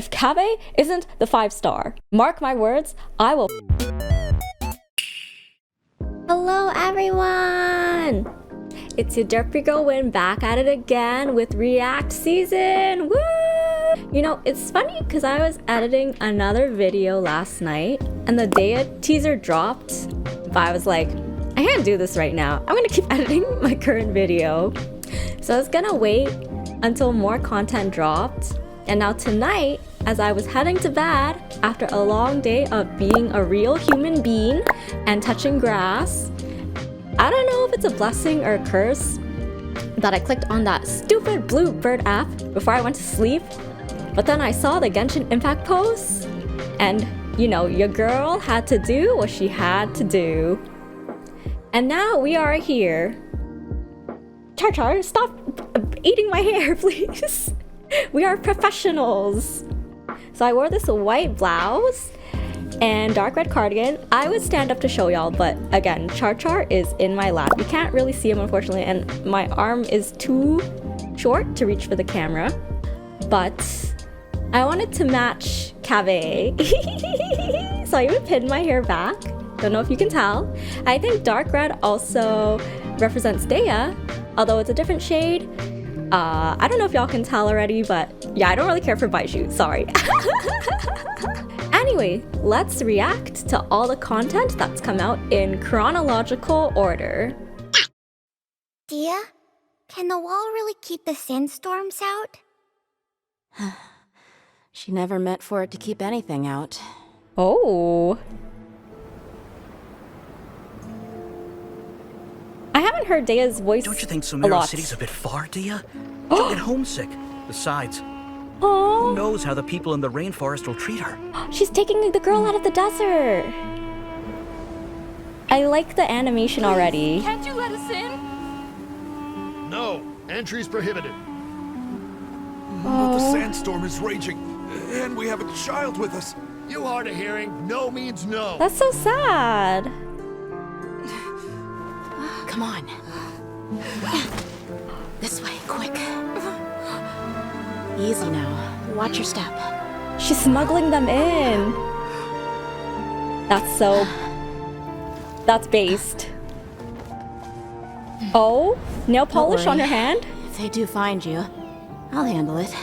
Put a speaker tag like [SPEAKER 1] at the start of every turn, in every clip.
[SPEAKER 1] if Kaveh isn't the 5-star. Mark my words, I will. Hello everyone! It's your derpy girl Win back at it again with React season! Woo! You know, it's funny because I was editing another video last night and the Dehya teaser dropped, but I was like, I can't do this right now. I'm gonna keep editing my current video. So I was gonna wait until more content dropped. And now tonight, as I was heading to bed after a long day of being a real human being and touching grass, I don't know if it's a blessing or a curse that I clicked on that stupid blue bird app before I went to sleep. But then I saw the Genshin Impact post, and you know, your girl had to do what she had to do. And now we are here. Char, stop eating my hair, please. We are professionals. So I wore this white blouse and dark red cardigan. I would stand up to show y'all, but again, Char is in my lap. You can't really see him, unfortunately, and my arm is too short to reach for the camera. But I wanted to match Kaveh. So I even pinned my hair back. Don't know if you can tell. I think dark red also represents Dehya, although it's a different shade. I don't know if y'all can tell already, but yeah, I don't really care for Baizhu, sorry. Anyway, let's react to all the content that's come out in chronological order.
[SPEAKER 2] Dehya, can the wall really keep the sandstorms out?
[SPEAKER 3] She never meant for it to keep anything out.
[SPEAKER 1] Oh. I haven't heard Dehya's voice.
[SPEAKER 4] Don't you think
[SPEAKER 1] a lot.
[SPEAKER 4] Sumeru City's a bit far, Dehya? She'll get homesick. Besides,
[SPEAKER 1] Oh,
[SPEAKER 4] who knows how the people in the rainforest will treat her?
[SPEAKER 1] she's taking the girl out of the desert. I like the animation already.
[SPEAKER 5] Can't you let us in?
[SPEAKER 6] No, entry's prohibited.
[SPEAKER 7] But the sandstorm is raging, and we have a child with us.
[SPEAKER 6] You hard of hearing, no means no.
[SPEAKER 1] That's so sad.
[SPEAKER 3] Come on. This way, quick. Easy now. Watch your step.
[SPEAKER 1] She's smuggling them in. That's based. Oh, nail polish on her hand?
[SPEAKER 3] If they do find you, I'll handle it.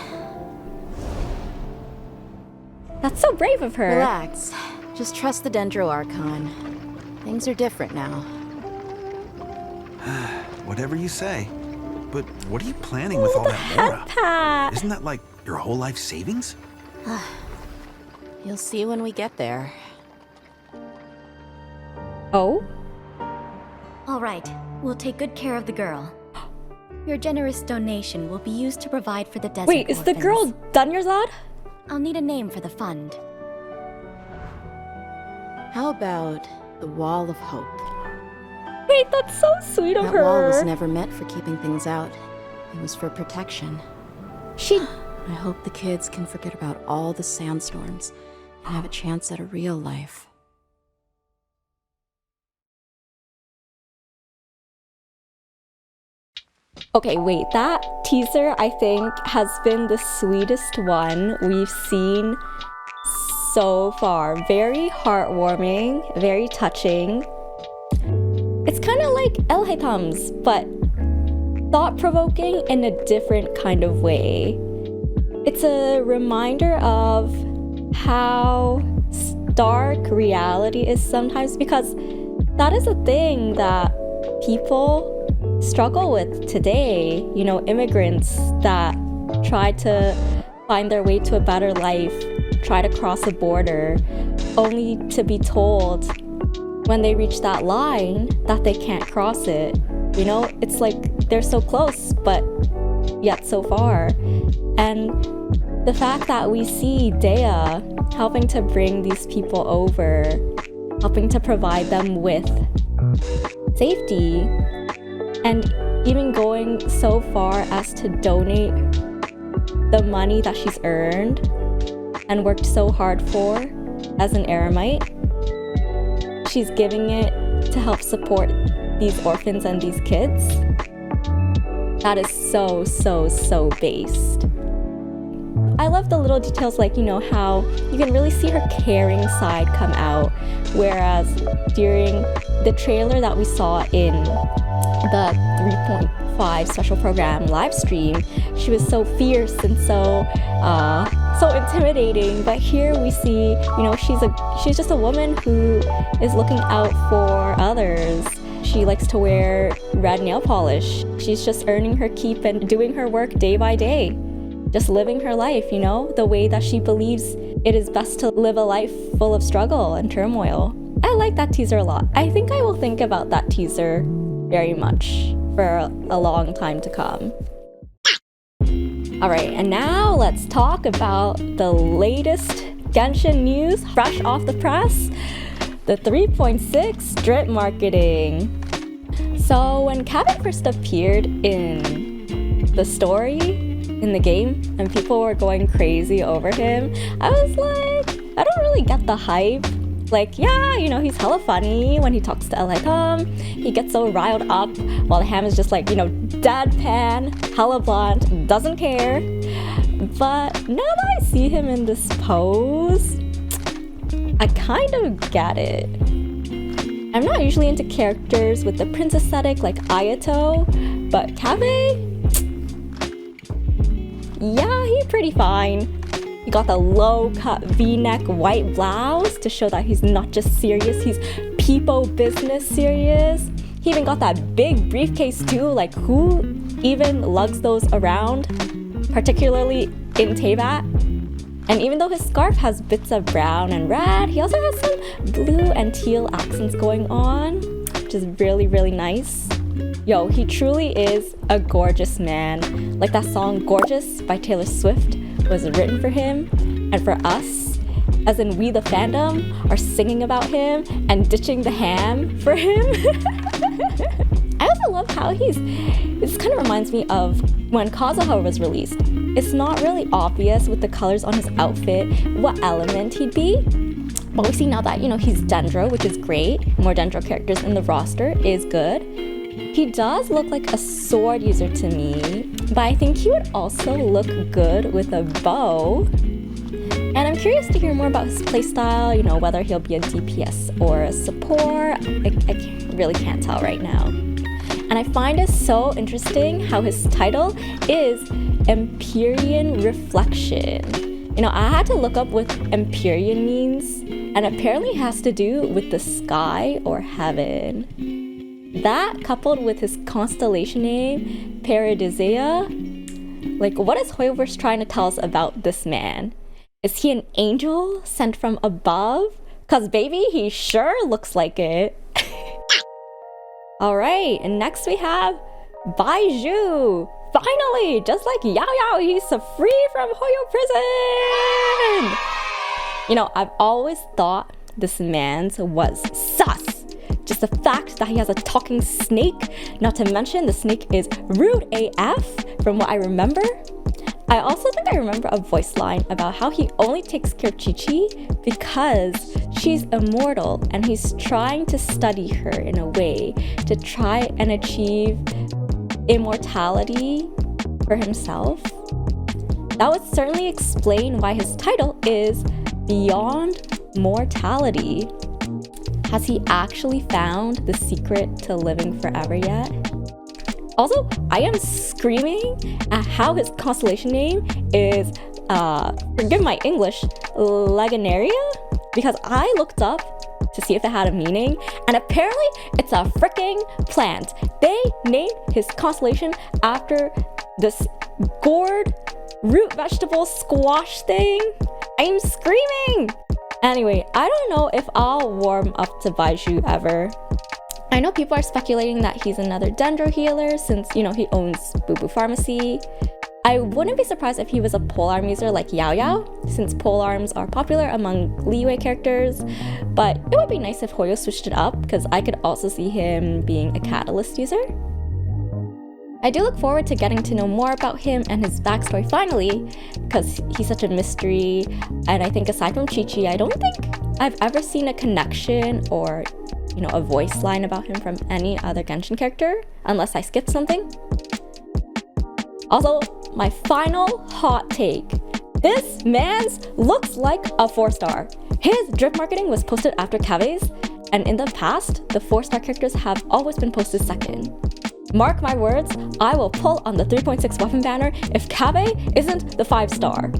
[SPEAKER 1] That's so brave of her.
[SPEAKER 3] Relax. Just trust the Dendro Archon. Things are different now.
[SPEAKER 7] Whatever you say. But what are you planning with all that Mora?
[SPEAKER 1] Pat.
[SPEAKER 7] Isn't that like your whole life savings?
[SPEAKER 3] You'll see when we get there.
[SPEAKER 1] Oh?
[SPEAKER 2] All right, we'll take good care of the girl. Your generous donation will be used to provide for the desert
[SPEAKER 1] Wait, is the girl
[SPEAKER 2] orphans.
[SPEAKER 1] Dunyarzad?
[SPEAKER 2] I'll need a name for the fund.
[SPEAKER 3] How about the Wall of Hope?
[SPEAKER 1] Wait, that's so sweet of
[SPEAKER 3] That
[SPEAKER 1] her.
[SPEAKER 3] wall was never meant for keeping things out. It was for protection.
[SPEAKER 1] She...
[SPEAKER 3] I hope the kids can forget about all the sandstorms and have a chance at a real life.
[SPEAKER 1] Okay, wait, that teaser I think has been the sweetest one we've seen so far. Very heartwarming, very touching. It's kind of like El Haytham's, but thought-provoking in a different kind of way. It's a reminder of how stark reality is sometimes, because that is a thing that people struggle with today. You know, immigrants that try to find their way to a better life, try to cross a border, only to be told when they reach that line that they can't cross it. You know, it's like they're so close, but yet so far. And the fact that we see Dehya helping to bring these people over, helping to provide them with safety, and even going so far as to donate the money that she's earned and worked so hard for as an eremite. She's giving it to help support these orphans and these kids. That is so based. I I love the little details, like, you know, how you can really see her caring side come out, whereas during the trailer that we saw in the 3.5 special program live stream, she was so fierce and so intimidating. But here we see, you know, she's just a woman who is looking out for others. She likes to wear red nail polish. She's just earning her keep and doing her work day by day. Just living her life, you know, the way that she believes it is best to live a life full of struggle and turmoil. I like that teaser a lot. I think I will think about that teaser very much for a long time to come. Alright, and now let's talk about the latest Genshin news, fresh off the press. The 3.6 drip marketing. So when Kaveh first appeared in the story, in the game, and people were going crazy over him, I was like, I don't really get the hype. Like, yeah, you know, he's hella funny when he talks to L.A. He gets so riled up while Ham is just like, you know, deadpan, hella blunt, doesn't care. But now that I see him in this pose, I kind of get it. I'm not usually into characters with the prince aesthetic like Ayato, but Kaveh, yeah, he's pretty fine. He got the low-cut V-neck white blouse to show that he's not just serious, he's people business serious. He even got that big briefcase too, like who even lugs those around, particularly in Teyvat? And even though his scarf has bits of brown and red, he also has some blue and teal accents going on, which is really, really nice. Yo, he truly is a gorgeous man. Like that song Gorgeous by Taylor Swift was written for him and for us, as in we the fandom are singing about him and ditching the ham for him. I also love how this kind of reminds me of when Kazuha was released. It's not really obvious with the colors on his outfit what element he'd be, but we see now that, you know, he's Dendro, which is great. More Dendro characters in the roster is good. He does look like a sword user to me, but I think he would also look good with a bow. And I'm curious to hear more about his playstyle, you know, whether he'll be a DPS or a support. I really can't tell right now. And I find it so interesting how his title is Empyrean Reflection. You know, I had to look up what Empyrean means, and apparently it has to do with the sky or heaven. That, coupled with his constellation name, Paradisea, like what is Hoyoverse trying to tell us about this man? Is he an angel sent from above? Cause baby, he sure looks like it. Alright, and next we have Baizhu. Finally, just like Yao Yao, he's free from Hoyo prison! You know, I've always thought this man's was sus. Just the fact that he has a talking snake, not to mention the snake is rude AF from what I remember. I also think I remember a voice line about how he only takes care of Chi-Chi because she's immortal and he's trying to study her in a way to try and achieve immortality for himself. That would certainly explain why his title is Beyond Mortality. Has he actually found the secret to living forever yet? Also, I am screaming at how his constellation name is, forgive my English, Legionaria? Because I looked up to see if it had a meaning, and apparently it's a freaking plant. They named his constellation after this gourd root vegetable squash thing. I'm screaming! Anyway, I don't know if I'll warm up to Baizhu ever. I know people are speculating that he's another Dendro healer since, you know, he owns Boo Boo Pharmacy. I wouldn't be surprised if he was a polearm user like Yao Yao, since polearms are popular among Liyue characters, but it would be nice if Hoyo switched it up, because I could also see him being a catalyst user. I do look forward to getting to know more about him and his backstory finally, because he's such a mystery, and I think aside from Chi-Chi, I don't think I've ever seen a connection or, you know, a voice line about him from any other Genshin character, unless I skipped something. Also, my final hot take. This man's looks like a 4-star. His drip marketing was posted after Kaveh's, and in the past, the 4-star characters have always been posted second. Mark my words, I will pull on the 3.6 weapon banner if Kaveh isn't the 5-star.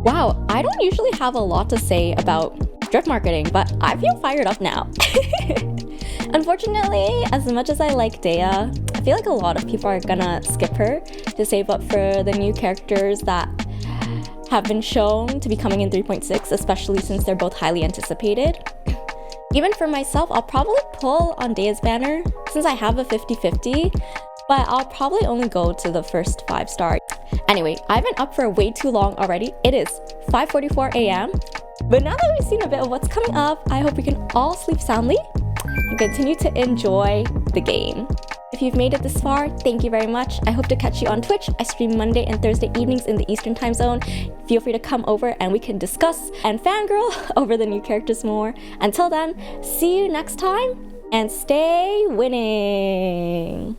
[SPEAKER 1] Wow, I don't usually have a lot to say about drip marketing, but I feel fired up now. Unfortunately, as much as I like Dehya, I feel like a lot of people are gonna skip her to save up for the new characters that have been shown to be coming in 3.6, especially since they're both highly anticipated. Even for myself, I'll probably pull on Dehya's banner since I have a 50-50, but I'll probably only go to the first 5-star. Anyway, I've been up for way too long already. It is 5:44 a.m. But now that we've seen a bit of what's coming up, I hope we can all sleep soundly and continue to enjoy the game. If you've made it this far, thank you very much. I hope to catch you on Twitch. I stream Monday and Thursday evenings in the Eastern time zone. Feel free to come over and we can discuss and fangirl over the new characters more. Until then, see you next time and stay winning.